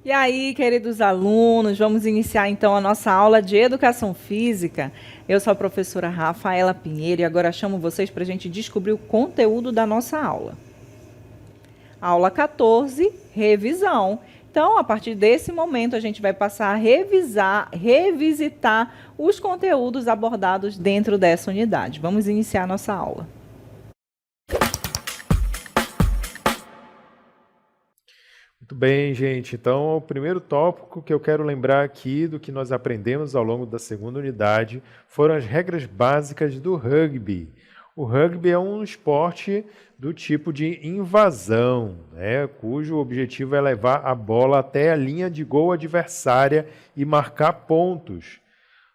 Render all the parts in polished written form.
E aí, queridos alunos, vamos iniciar então a nossa aula de Educação Física. Eu sou a professora Rafaela Pinheiro e agora chamo vocês para a gente descobrir o conteúdo da nossa aula. Aula 14, revisão. Então, a partir desse momento, a gente vai passar a revisitar os conteúdos abordados dentro dessa unidade. Vamos iniciar a nossa aula. Muito bem, gente. Então, o primeiro tópico que eu quero lembrar aqui do que nós aprendemos ao longo da segunda unidade foram as regras básicas do rugby. O rugby é um esporte do tipo de invasão, né, cujo objetivo é levar a bola até a linha de gol adversária e marcar pontos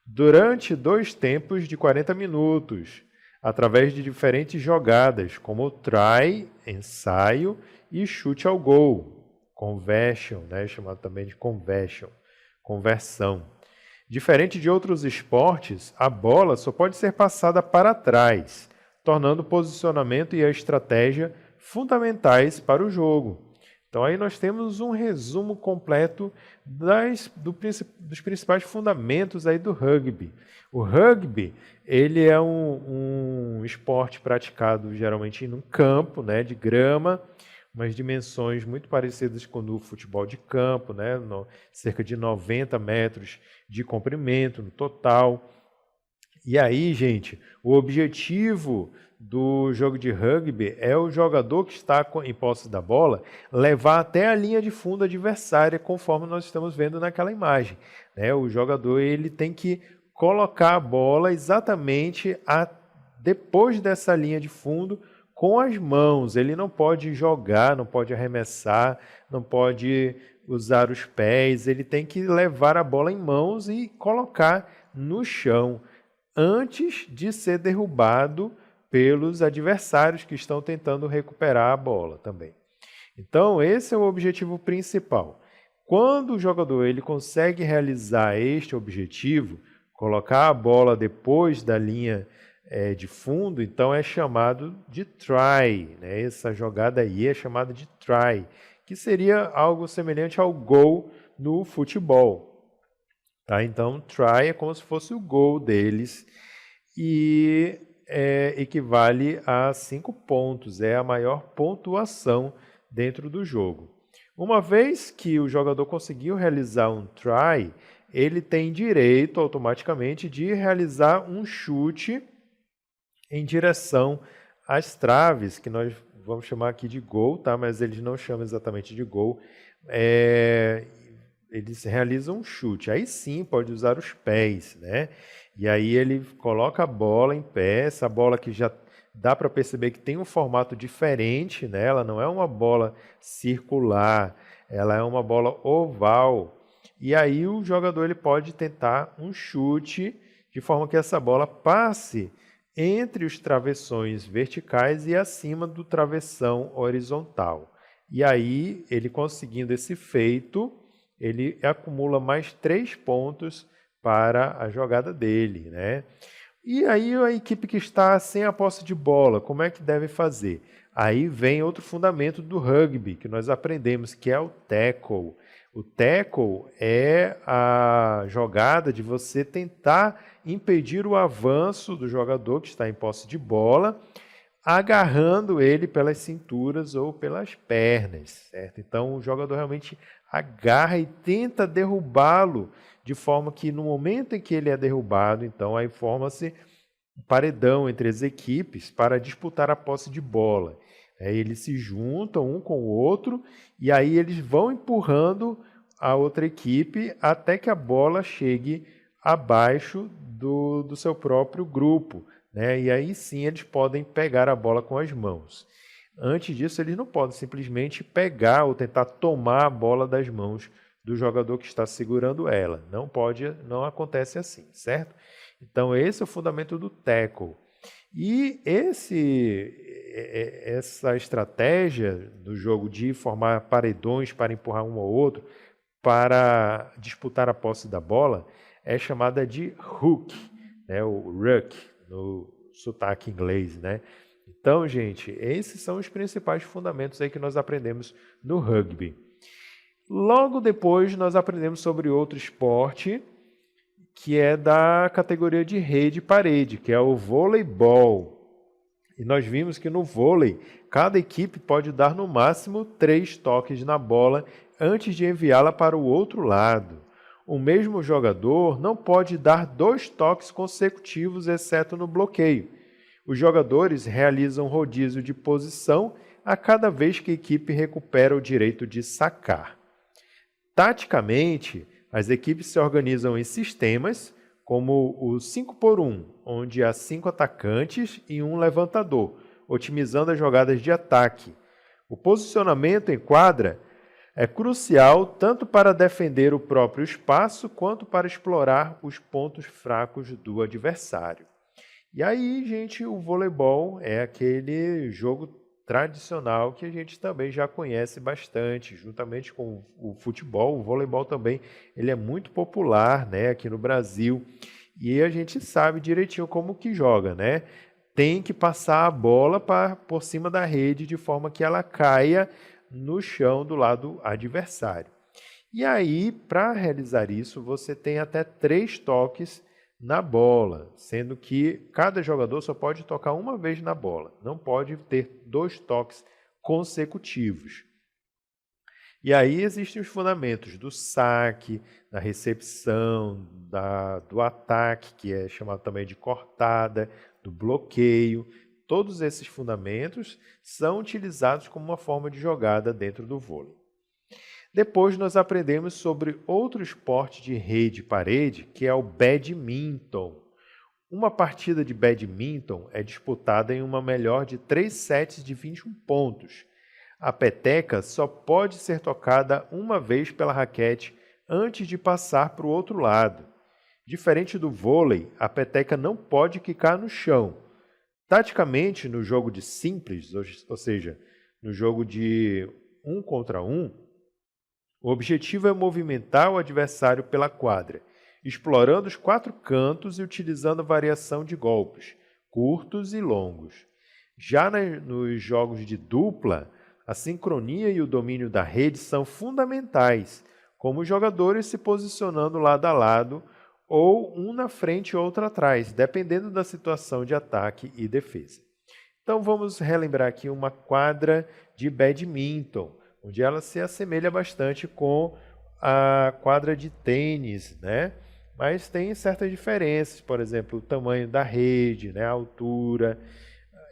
durante 2 tempos de 40 minutos, através de diferentes jogadas, como try, ensaio e chute ao gol. Conversion, né, chamado também de conversion, conversão. Diferente de outros esportes, a bola só pode ser passada para trás, tornando o posicionamento e a estratégia fundamentais para o jogo. Então aí nós temos um resumo completo dos principais fundamentos aí do rugby. O rugby, ele é um esporte praticado geralmente num campo, né, de grama, umas dimensões muito parecidas com o do futebol de campo, né? Cerca de 90 metros de comprimento no total. E aí, gente, o objetivo do jogo de rugby é o jogador que está em posse da bola levar até a linha de fundo adversária, conforme nós estamos vendo naquela imagem, né? O jogador ele tem que colocar a bola exatamente depois dessa linha de fundo, com as mãos. Ele não pode jogar, não pode arremessar, não pode usar os pés, ele tem que levar a bola em mãos e colocar no chão antes de ser derrubado pelos adversários que estão tentando recuperar a bola também. Então, esse é o objetivo principal. Quando o jogador ele consegue realizar este objetivo, colocar a bola depois da linha de fundo, então é chamado de try, né? Essa jogada aí é chamada de try, que seria algo semelhante ao gol no futebol. Tá? Então, try é como se fosse o gol deles e equivale a 5 pontos, é a maior pontuação dentro do jogo. Uma vez que o jogador conseguiu realizar um try, ele tem direito automaticamente de realizar um chute em direção às traves, que nós vamos chamar aqui de gol, tá? Mas eles não chamam exatamente de gol. Eles realizam um chute. Aí sim pode usar os pés, né? E aí ele coloca a bola em pé, essa bola que já dá para perceber que tem um formato diferente, né? Ela não é uma bola circular, ela é uma bola oval. E aí o jogador ele pode tentar um chute de forma que essa bola passe entre os travessões verticais e acima do travessão horizontal. E aí, ele conseguindo esse feito, ele acumula mais 3 pontos para a jogada dele, né? E aí, a equipe que está sem a posse de bola, como é que deve fazer? Aí vem outro fundamento do rugby que nós aprendemos, que é o tackle. O tackle é a jogada de você tentar impedir o avanço do jogador que está em posse de bola, agarrando ele pelas cinturas ou pelas pernas, certo? Então o jogador realmente agarra e tenta derrubá-lo de forma que no momento em que ele é derrubado, então aí forma-se um paredão entre as equipes para disputar a posse de bola. Eles se juntam um com o outro e aí eles vão empurrando a outra equipe até que a bola chegue abaixo do seu próprio grupo, né? E aí sim eles podem pegar a bola com as mãos. Antes disso, eles não podem simplesmente pegar ou tentar tomar a bola das mãos do jogador que está segurando ela. Não pode, não acontece assim, certo? Então esse é o fundamento do tackle. E essa estratégia do jogo de formar paredões para empurrar um ao outro, para disputar a posse da bola, é chamada de hook, né? O ruck, no sotaque inglês, né? Então, gente, esses são os principais fundamentos aí que nós aprendemos no rugby. Logo depois, nós aprendemos sobre outro esporte, que é da categoria de rede e parede, que é o voleibol. E nós vimos que no vôlei, cada equipe pode dar no máximo 3 toques na bola antes de enviá-la para o outro lado. O mesmo jogador não pode dar 2 toques consecutivos, exceto no bloqueio. Os jogadores realizam rodízio de posição a cada vez que a equipe recupera o direito de sacar. Taticamente, as equipes se organizam em sistemas, como o 5x1, onde há 5 atacantes e um levantador, otimizando as jogadas de ataque. O posicionamento em quadra é crucial tanto para defender o próprio espaço quanto para explorar os pontos fracos do adversário. E aí, gente, o voleibol é aquele jogo tradicional que a gente também já conhece bastante, juntamente com o futebol. O voleibol também ele é muito popular, né, aqui no Brasil, e a gente sabe direitinho como que joga, né? Tem que passar a bola por cima da rede de forma que ela caia no chão do lado adversário. E aí, para realizar isso, você tem até 3 toques na bola, sendo que cada jogador só pode tocar uma vez na bola, não pode ter 2 toques consecutivos. E aí existem os fundamentos do saque, da recepção, do ataque, que é chamado também de cortada, do bloqueio. Todos esses fundamentos são utilizados como uma forma de jogada dentro do vôlei. Depois nós aprendemos sobre outro esporte de rede e parede, que é o badminton. Uma partida de badminton é disputada em uma melhor de 3 sets de 21 pontos. A peteca só pode ser tocada uma vez pela raquete antes de passar para o outro lado. Diferente do vôlei, a peteca não pode quicar no chão. Taticamente, no jogo de simples, ou seja, no jogo de 1 contra 1, o objetivo é movimentar o adversário pela quadra, explorando os 4 cantos e utilizando a variação de golpes, curtos e longos. Já nos jogos de dupla, a sincronia e o domínio da rede são fundamentais, como os jogadores se posicionando lado a lado ou um na frente e outro atrás, dependendo da situação de ataque e defesa. Então vamos relembrar aqui uma quadra de badminton, onde ela se assemelha bastante com a quadra de tênis, né? Mas tem certas diferenças, por exemplo, o tamanho da rede, né? A altura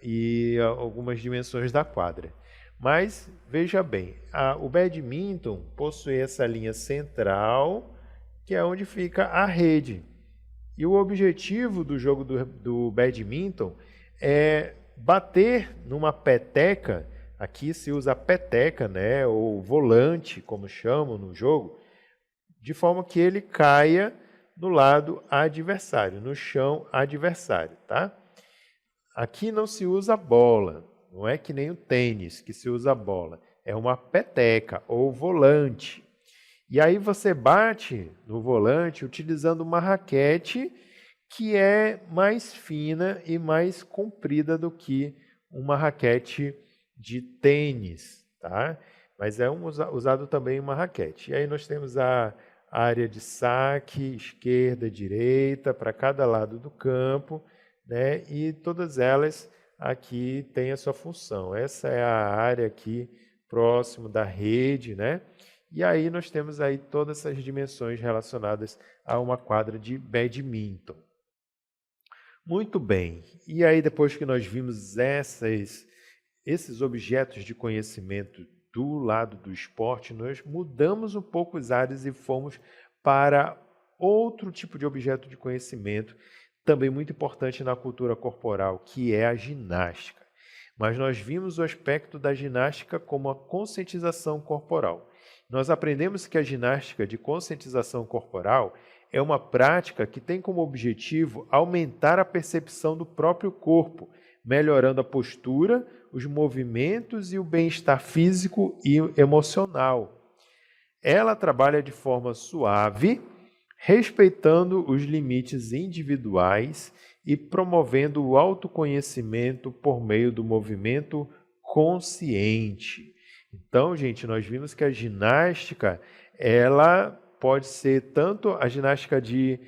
e algumas dimensões da quadra. Mas, veja bem, o badminton possui essa linha central, que é onde fica a rede. E o objetivo do jogo do badminton é bater numa peteca. Aqui se usa a peteca, né, ou volante, como chamam no jogo, de forma que ele caia no lado adversário, no chão adversário, tá? Aqui não se usa bola, não é que nem o tênis que se usa bola, é uma peteca ou volante. E aí você bate no volante utilizando uma raquete que é mais fina e mais comprida do que uma raquete de tênis, tá? Mas é usado também uma raquete. E aí nós temos a área de saque, esquerda, direita, para cada lado do campo, né? E todas elas aqui têm a sua função. Essa é a área aqui próximo da rede, né? E aí nós temos aí todas essas dimensões relacionadas a uma quadra de badminton. Muito bem. E aí depois que nós vimos esses objetos de conhecimento do lado do esporte, nós mudamos um pouco os ares e fomos para outro tipo de objeto de conhecimento, também muito importante na cultura corporal, que é a ginástica. Mas nós vimos o aspecto da ginástica como a conscientização corporal. Nós aprendemos que a ginástica de conscientização corporal é uma prática que tem como objetivo aumentar a percepção do próprio corpo, melhorando a postura, os movimentos e o bem-estar físico e emocional. Ela trabalha de forma suave, respeitando os limites individuais e promovendo o autoconhecimento por meio do movimento consciente. Então, gente, nós vimos que a ginástica, ela pode ser tanto a ginástica de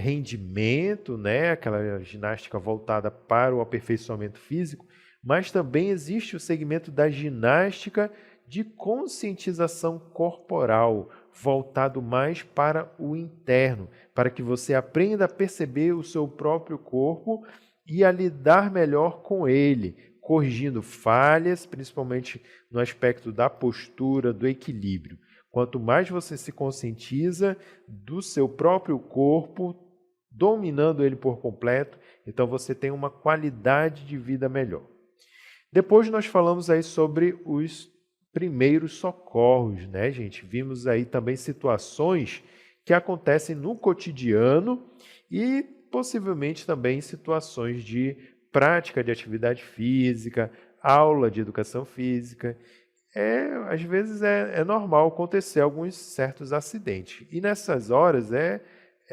rendimento, né? Aquela ginástica voltada para o aperfeiçoamento físico, mas também existe o segmento da ginástica de conscientização corporal, voltado mais para o interno, para que você aprenda a perceber o seu próprio corpo e a lidar melhor com ele, corrigindo falhas, principalmente no aspecto da postura, do equilíbrio. Quanto mais você se conscientiza do seu próprio corpo, dominando ele por completo, então você tem uma qualidade de vida melhor. Depois nós falamos aí sobre os primeiros socorros, né, gente? Vimos aí também situações que acontecem no cotidiano e possivelmente também situações de prática de atividade física, aula de educação física. Às vezes é normal acontecer alguns certos acidentes. E nessas horas é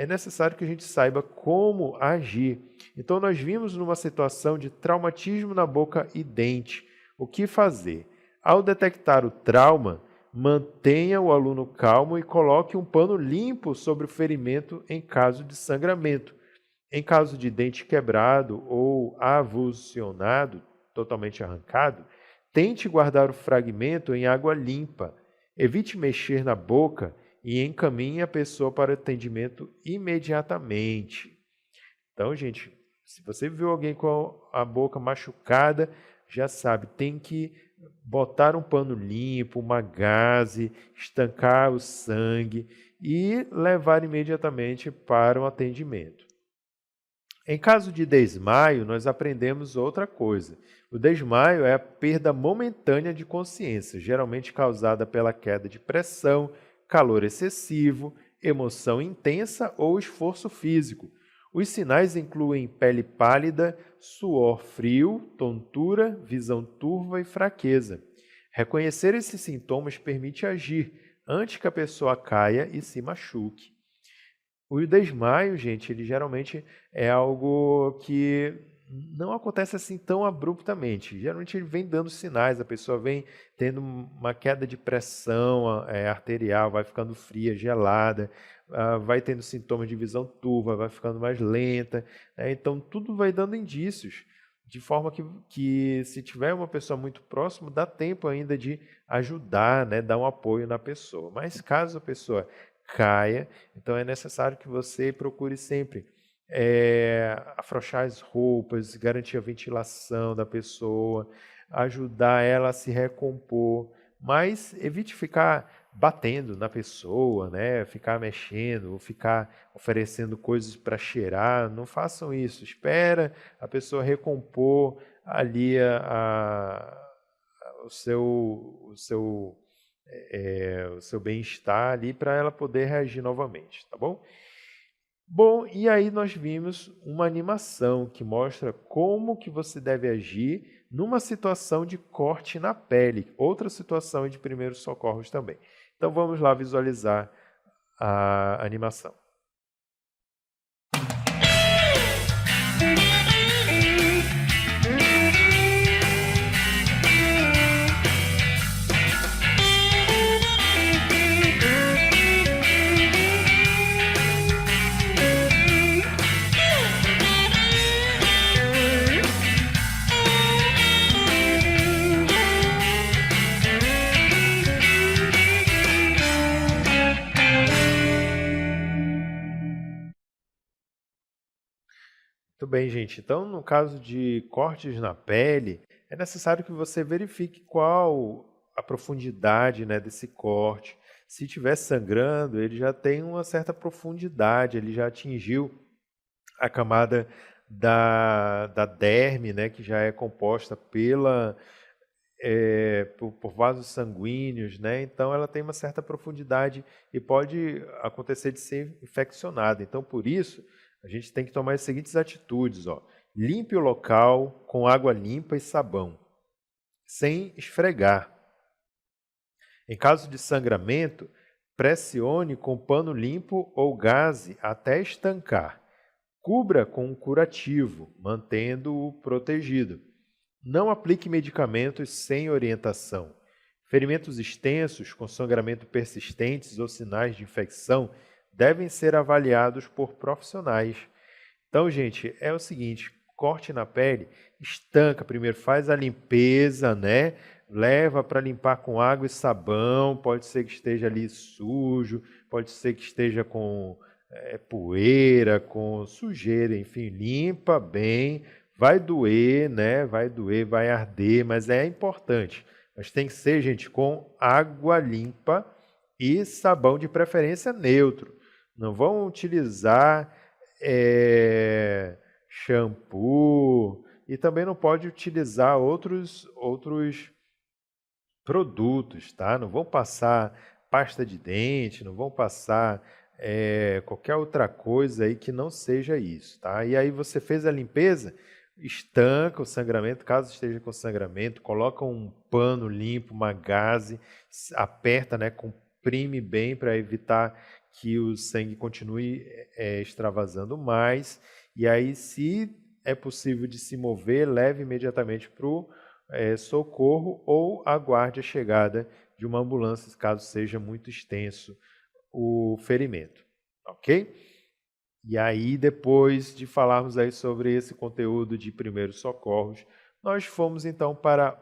necessário que a gente saiba como agir. Então, nós vimos numa situação de traumatismo na boca e dente. O que fazer? Ao detectar o trauma, mantenha o aluno calmo e coloque um pano limpo sobre o ferimento em caso de sangramento. Em caso de dente quebrado ou avulsionado, totalmente arrancado, tente guardar o fragmento em água limpa. Evite mexer na boca e encaminhe a pessoa para atendimento imediatamente. Então, gente, se você viu alguém com a boca machucada, já sabe, tem que botar um pano limpo, uma gaze, estancar o sangue e levar imediatamente para o atendimento. Em caso de desmaio, nós aprendemos outra coisa. O desmaio é a perda momentânea de consciência, geralmente causada pela queda de pressão, calor excessivo, emoção intensa ou esforço físico. Os sinais incluem pele pálida, suor frio, tontura, visão turva e fraqueza. Reconhecer esses sintomas permite agir antes que a pessoa caia e se machuque. O desmaio, gente, ele geralmente é algo que não acontece assim tão abruptamente. Geralmente ele vem dando sinais, a pessoa vem tendo uma queda de pressão arterial, vai ficando fria, gelada, vai tendo sintomas de visão turva, vai ficando mais lenta. Então, tudo vai dando indícios, de forma que se tiver uma pessoa muito próxima, dá tempo ainda de ajudar, né, dar um apoio na pessoa. Mas caso a pessoa caia, então é necessário que você procure sempre afrouxar as roupas, garantir a ventilação da pessoa, ajudar ela a se recompor, mas evite ficar batendo na pessoa, né? Ficar mexendo, ou ficar oferecendo coisas para cheirar, não façam isso. Espera a pessoa recompor ali o seu bem-estar ali para ela poder reagir novamente, tá bom? Bom, e aí nós vimos uma animação que mostra como que você deve agir numa situação de corte na pele, outra situação de primeiros socorros também. Então vamos lá visualizar a animação. Muito bem, gente. Então, no caso de cortes na pele, é necessário que você verifique qual a profundidade, né, desse corte. Se estiver sangrando, ele já tem uma certa profundidade, ele já atingiu a camada da derme, né, que já é composta por vasos sanguíneos, né? Então ela tem uma certa profundidade e pode acontecer de ser infeccionada. Então, por isso, a gente tem que tomar as seguintes atitudes, ó. Limpe o local com água limpa e sabão, sem esfregar. Em caso de sangramento, pressione com pano limpo ou gaze até estancar. Cubra com um curativo, mantendo-o protegido. Não aplique medicamentos sem orientação. Ferimentos extensos, com sangramento persistentes ou sinais de infecção, devem ser avaliados por profissionais. Então, gente, é o seguinte, corte na pele, estanca primeiro, faz a limpeza, né? Leva para limpar com água e sabão, pode ser que esteja ali sujo, pode ser que esteja com poeira, com sujeira, enfim, limpa bem, vai doer, né? Vai doer, vai arder, mas é importante. Mas tem que ser, gente, com água limpa e sabão de preferência neutro. Não vão utilizar shampoo e também não pode utilizar outros produtos, tá? Não vão passar pasta de dente, não vão passar qualquer outra coisa aí que não seja isso, tá? E aí você fez a limpeza, estanca o sangramento, caso esteja com sangramento, coloca um pano limpo, uma gaze, aperta, né, comprime bem para evitar que o sangue continue extravasando mais. E aí, se é possível de se mover, leve imediatamente para o socorro ou aguarde a chegada de uma ambulância, caso seja muito extenso o ferimento, ok? E aí, depois de falarmos aí sobre esse conteúdo de primeiros socorros, nós fomos então para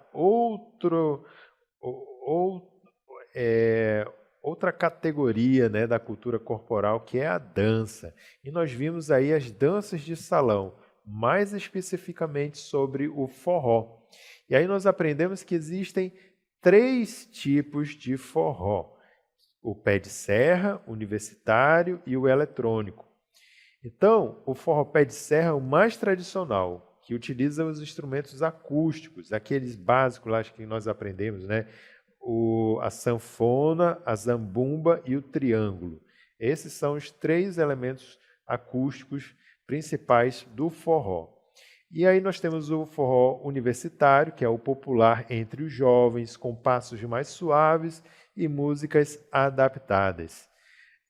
outra categoria, né, da cultura corporal, que é a dança. E nós vimos aí as danças de salão, mais especificamente sobre o forró. E aí nós aprendemos que existem 3 tipos de forró: o pé de serra, o universitário e o eletrônico. Então, o forró pé de serra é o mais tradicional, que utiliza os instrumentos acústicos, aqueles básicos lá que nós aprendemos, né? A sanfona, a zambumba e o triângulo. Esses são os 3 elementos acústicos principais do forró. E aí nós temos o forró universitário, que é o popular entre os jovens, com passos mais suaves e músicas adaptadas.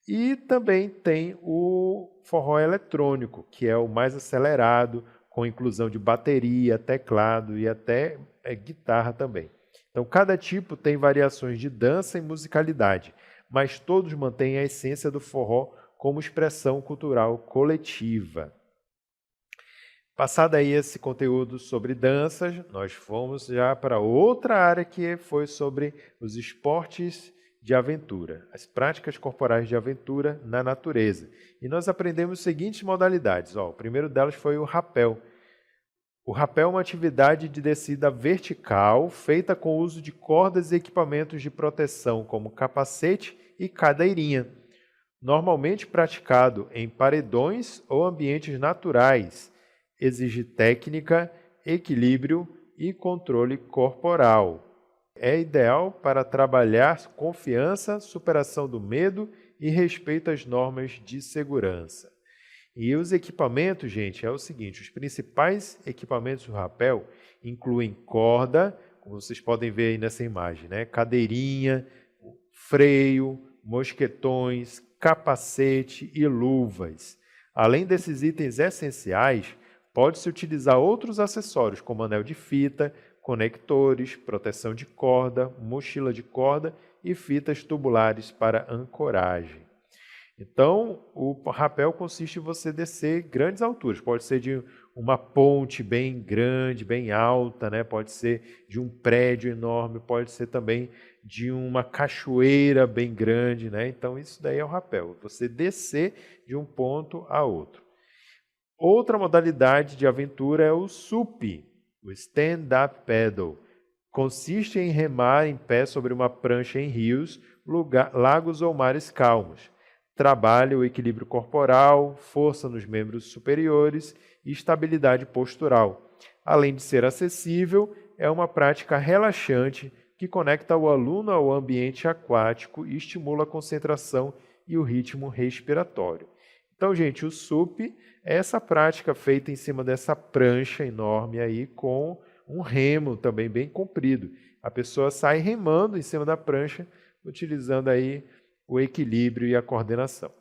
E também tem o forró eletrônico, que é o mais acelerado, com inclusão de bateria, teclado e até guitarra também. Então, cada tipo tem variações de dança e musicalidade, mas todos mantêm a essência do forró como expressão cultural coletiva. Passado aí esse conteúdo sobre danças, nós fomos já para outra área que foi sobre os esportes de aventura, as práticas corporais de aventura na natureza. E nós aprendemos as seguintes modalidades. O primeiro delas foi o rapel. O rapel é uma atividade de descida vertical feita com o uso de cordas e equipamentos de proteção, como capacete e cadeirinha, normalmente praticado em paredões ou ambientes naturais. Exige técnica, equilíbrio e controle corporal. É ideal para trabalhar confiança, superação do medo e respeito às normas de segurança. E os equipamentos, gente, é o seguinte: os principais equipamentos do rapel incluem corda, como vocês podem ver aí nessa imagem, né? Cadeirinha, freio, mosquetões, capacete e luvas. Além desses itens essenciais, pode-se utilizar outros acessórios, como anel de fita, conectores, proteção de corda, mochila de corda e fitas tubulares para ancoragem. Então, o rapel consiste em você descer grandes alturas. Pode ser de uma ponte bem grande, bem alta, né? Pode ser de um prédio enorme, pode ser também de uma cachoeira bem grande, né? Então, isso daí é o rapel, você descer de um ponto a outro. Outra modalidade de aventura é o SUP, o Stand-Up Paddle. Consiste em remar em pé sobre uma prancha em rios, lagos ou mares calmos. Trabalha o equilíbrio corporal, força nos membros superiores e estabilidade postural. Além de ser acessível, é uma prática relaxante que conecta o aluno ao ambiente aquático e estimula a concentração e o ritmo respiratório. Então, gente, o SUP é essa prática feita em cima dessa prancha enorme aí com um remo também bem comprido. A pessoa sai remando em cima da prancha, utilizando aí o equilíbrio e a coordenação.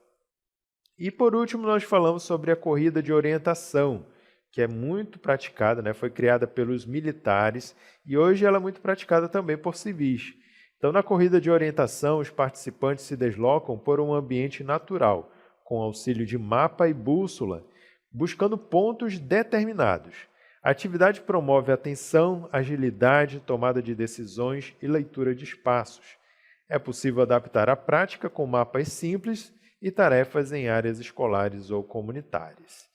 E por último, nós falamos sobre a corrida de orientação, que é muito praticada, né? Foi criada pelos militares e hoje ela é muito praticada também por civis. Então, na corrida de orientação, os participantes se deslocam por um ambiente natural, com auxílio de mapa e bússola, buscando pontos determinados. A atividade promove atenção, agilidade, tomada de decisões e leitura de espaços. É possível adaptar a prática com mapas simples e tarefas em áreas escolares ou comunitárias.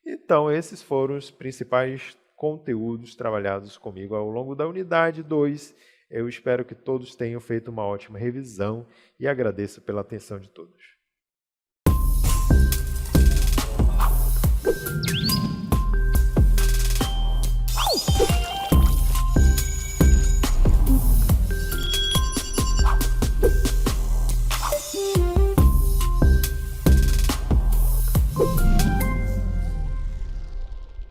Então, esses foram os principais conteúdos trabalhados comigo ao longo da unidade 2. Eu espero que todos tenham feito uma ótima revisão e agradeço pela atenção de todos.